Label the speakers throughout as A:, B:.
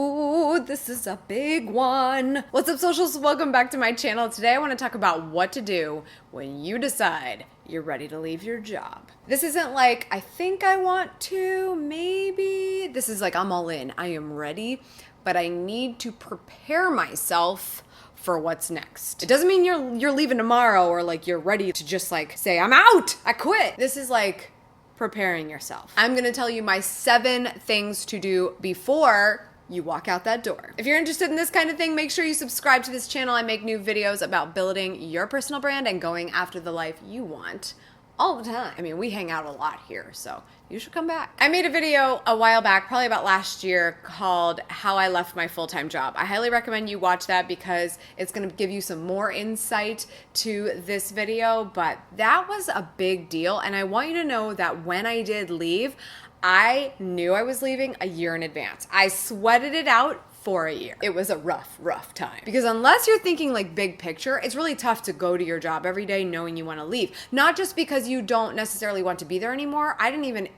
A: Ooh, this is a big one. What's up, socials? Welcome back to my channel. Today I want to talk about what to do when you decide you're ready to leave your job. This isn't like, I think I want to, maybe. This is like, I'm all in. I am ready, but I need to prepare myself for what's next. It doesn't mean you're leaving tomorrow or like you're ready to just like say, I'm out, I quit. This is like preparing yourself. I'm gonna tell you my 7 things to do before you walk out that door. If you're interested in this kind of thing, make sure you subscribe to this channel. I make new videos about building your personal brand and going after the life you want all the time. I mean, we hang out a lot here, so you should come back. I made a video a while back, probably about last year, called How I Left My Full-Time Job. I highly recommend you watch that because it's gonna give you some more insight to this video, but that was a big deal, and I want you to know that when I did leave, I knew I was leaving a year in advance. I sweated it out for a year. It was a rough time. Because unless you're thinking like big picture, it's really tough to go to your job every day knowing you want to leave. Not just because you don't necessarily want to be there anymore. I didn't even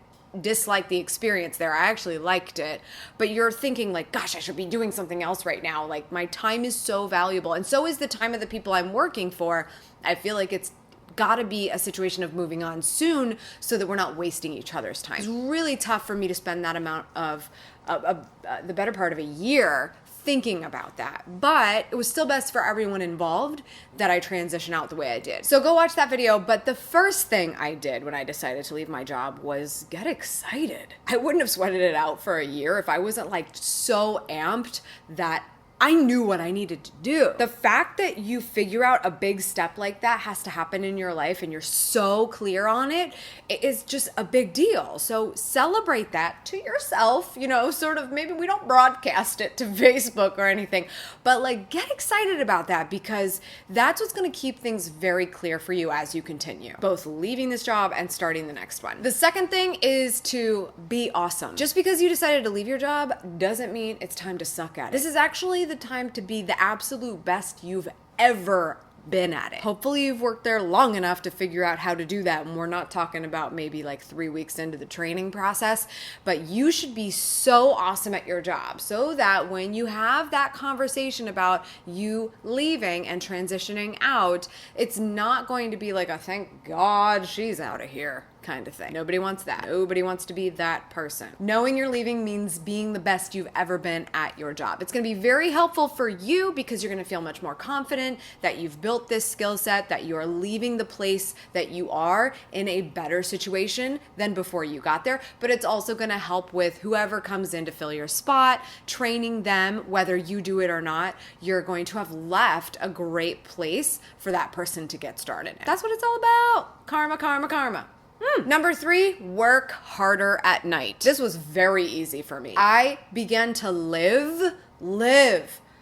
A: dislike the experience there. I actually liked it. But you're thinking like, gosh, I should be doing something else right now. Like my time is so valuable. And so is the time of the people I'm working for. I feel like it's gotta be a situation of moving on soon so that we're not wasting each other's time. It's really tough for me to spend that amount of the better part of a year thinking about that, but it was still best for everyone involved that I transition out the way I did. So go watch that video. But the first thing I did when I decided to leave my job was get excited. I wouldn't have sweated it out for a year if I wasn't like so amped that I knew what I needed to do. The fact that you figure out a big step like that has to happen in your life and you're so clear on it, it is just a big deal. So celebrate that to yourself, you know, sort of, maybe we don't broadcast it to Facebook or anything, but like get excited about that because that's what's gonna keep things very clear for you as you continue, both leaving this job and starting the next one. The second thing is to be awesome. Just because you decided to leave your job doesn't mean it's time to suck at it. This is actually the time to be the absolute best you've ever been at it. Hopefully you've worked there long enough to figure out how to do that, and we're not talking about maybe like 3 weeks into the training process, but you should be so awesome at your job so that when you have that conversation about you leaving and transitioning out, it's not going to be like a thank God she's out of here kind of thing. Nobody wants that. Nobody wants to be that person. Knowing you're leaving means being the best you've ever been at your job. It's going to be very helpful for you because you're going to feel much more confident that you've built this skill set, that you're leaving the place that you are in a better situation than before you got there. But it's also going to help with whoever comes in to fill your spot, training them, whether you do it or not. You're going to have left a great place for that person to get started in. That's what it's all about. Karma, karma, karma. Number 3, work harder at night. This was very easy for me. I began to live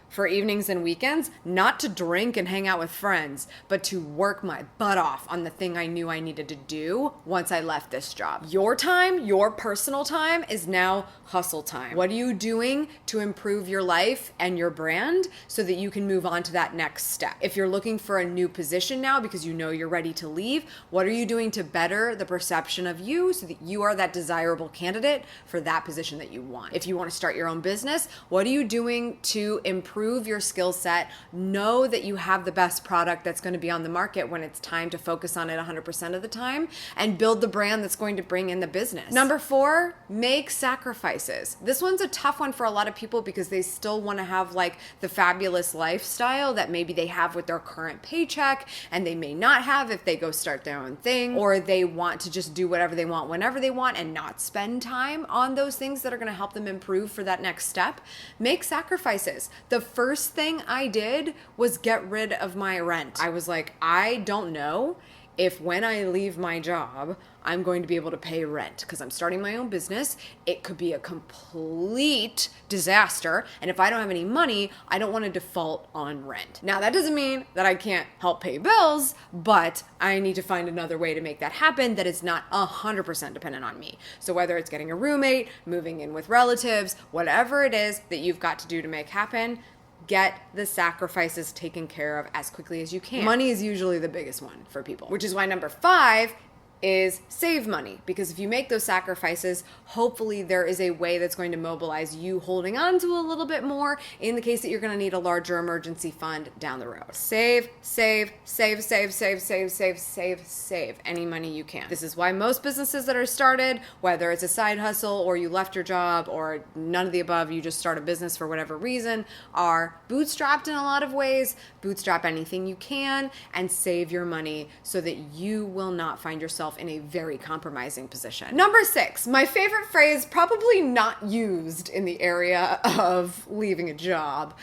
A: for evenings and weekends, not to drink and hang out with friends, but to work my butt off on the thing I knew I needed to do once I left this job. Your time, your personal time, is now hustle time. What are you doing to improve your life and your brand so that you can move on to that next step? If you're looking for a new position now because you know you're ready to leave, what are you doing to better the perception of you so that you are that desirable candidate for that position that you want? If you want to start your own business, what are you doing to improve your skill set? Know that you have the best product that's going to be on the market when it's time to focus on it 100% of the time and build the brand that's going to bring in the business. Number 4, make sacrifices. This one's a tough one for a lot of people because they still want to have like the fabulous lifestyle that maybe they have with their current paycheck and they may not have if they go start their own thing, or they want to just do whatever they want whenever they want and not spend time on those things that are going to help them improve for that next step. Make sacrifices. The first thing I did was get rid of my rent. I was like, I don't know if when I leave my job, I'm going to be able to pay rent because I'm starting my own business. It could be a complete disaster. And if I don't have any money, I don't want to default on rent. Now, that doesn't mean that I can't help pay bills, but I need to find another way to make that happen that is not 100% dependent on me. So whether it's getting a roommate, moving in with relatives, whatever it is that you've got to do to make happen, get the sacrifices taken care of as quickly as you can. Money is usually the biggest one for people, which is why number 5 is save money, because if you make those sacrifices, hopefully there is a way that's going to mobilize you holding on to a little bit more in the case that you're going to need a larger emergency fund down the road. Save, save, save, save, save, save, save, save, save any money you can. This is why most businesses that are started, whether it's a side hustle or you left your job or none of the above, you just start a business for whatever reason, are bootstrapped in a lot of ways. Bootstrap anything you can and save your money so that you will not find yourself in a very compromising position. Number 6, my favorite phrase, probably not used in the area of leaving a job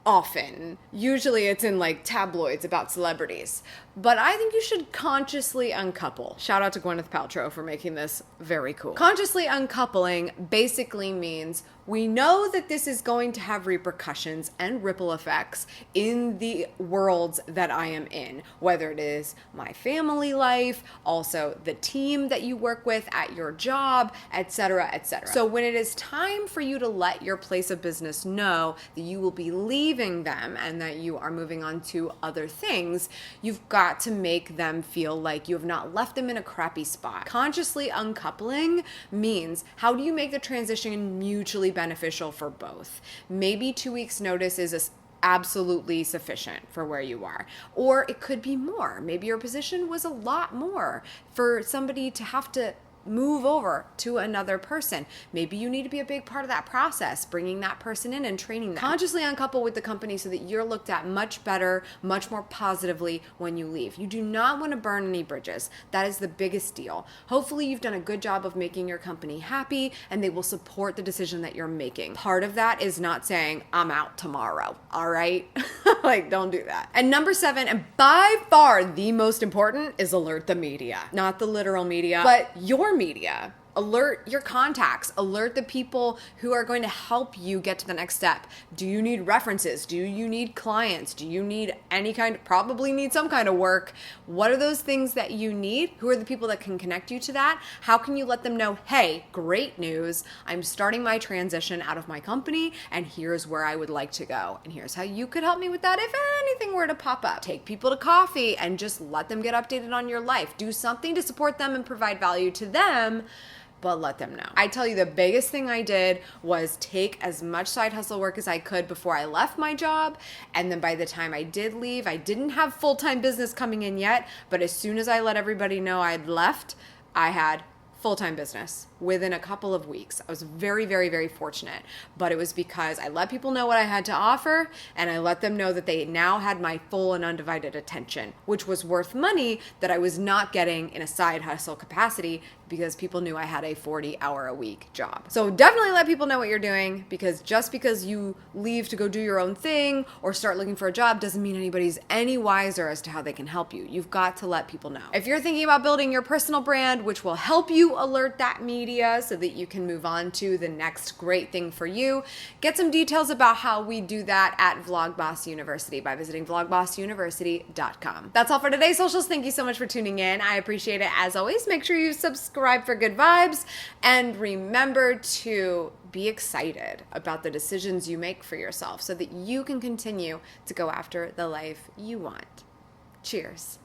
A: often. Usually it's in like tabloids about celebrities. But I think you should consciously uncouple. Shout out to Gwyneth Paltrow for making this very cool. Consciously uncoupling basically means we know that this is going to have repercussions and ripple effects in the worlds that I am in, whether it is my family life, also the team that you work with at your job, etc., etc. So when it is time for you to let your place of business know that you will be leaving them and that you are moving on to other things, you've got to make them feel like you have not left them in a crappy spot. Consciously uncoupling means, how do you make the transition mutually beneficial for both? Maybe 2 weeks notice is absolutely sufficient for where you are. Or it could be more. Maybe your position was a lot more for somebody to have to move over to another person. Maybe you need to be a big part of that process, bringing that person in and training them. Consciously uncouple with the company so that you're looked at much better, much more positively when you leave. You do not want to burn any bridges. That is the biggest deal. Hopefully you've done a good job of making your company happy and they will support the decision that you're making. Part of that is not saying, I'm out tomorrow, all right? Like, don't do that. And number 7, and by far the most important, is alert the media. Not the literal media, but your media. Alert your contacts, alert the people who are going to help you get to the next step. Do you need references? Do you need clients? Do you need probably need some kind of work? What are those things that you need? Who are the people that can connect you to that? How can you let them know, hey, great news, I'm starting my transition out of my company and here's where I would like to go. And here's how you could help me with that if anything were to pop up. Take people to coffee and just let them get updated on your life. Do something to support them and provide value to them, but let them know. I tell you, the biggest thing I did was take as much side hustle work as I could before I left my job. And then by the time I did leave, I didn't have full-time business coming in yet, but as soon as I let everybody know I'd left, I had full-time business within a couple of weeks. I was very, very, very fortunate, but it was because I let people know what I had to offer and I let them know that they now had my full and undivided attention, which was worth money that I was not getting in a side hustle capacity because people knew I had a 40-hour-a-week job. So definitely let people know what you're doing, because just because you leave to go do your own thing or start looking for a job doesn't mean anybody's any wiser as to how they can help you. You've got to let people know. If you're thinking about building your personal brand, which will help you alert that media so that you can move on to the next great thing for you, get some details about how we do that at Vlogboss University by visiting vlogbosuniversity.com. That's all for today's socials. Thank you so much for tuning in. I appreciate it as always. Make sure you subscribe for good vibes and remember to be excited about the decisions you make for yourself so that you can continue to go after the life you want. Cheers.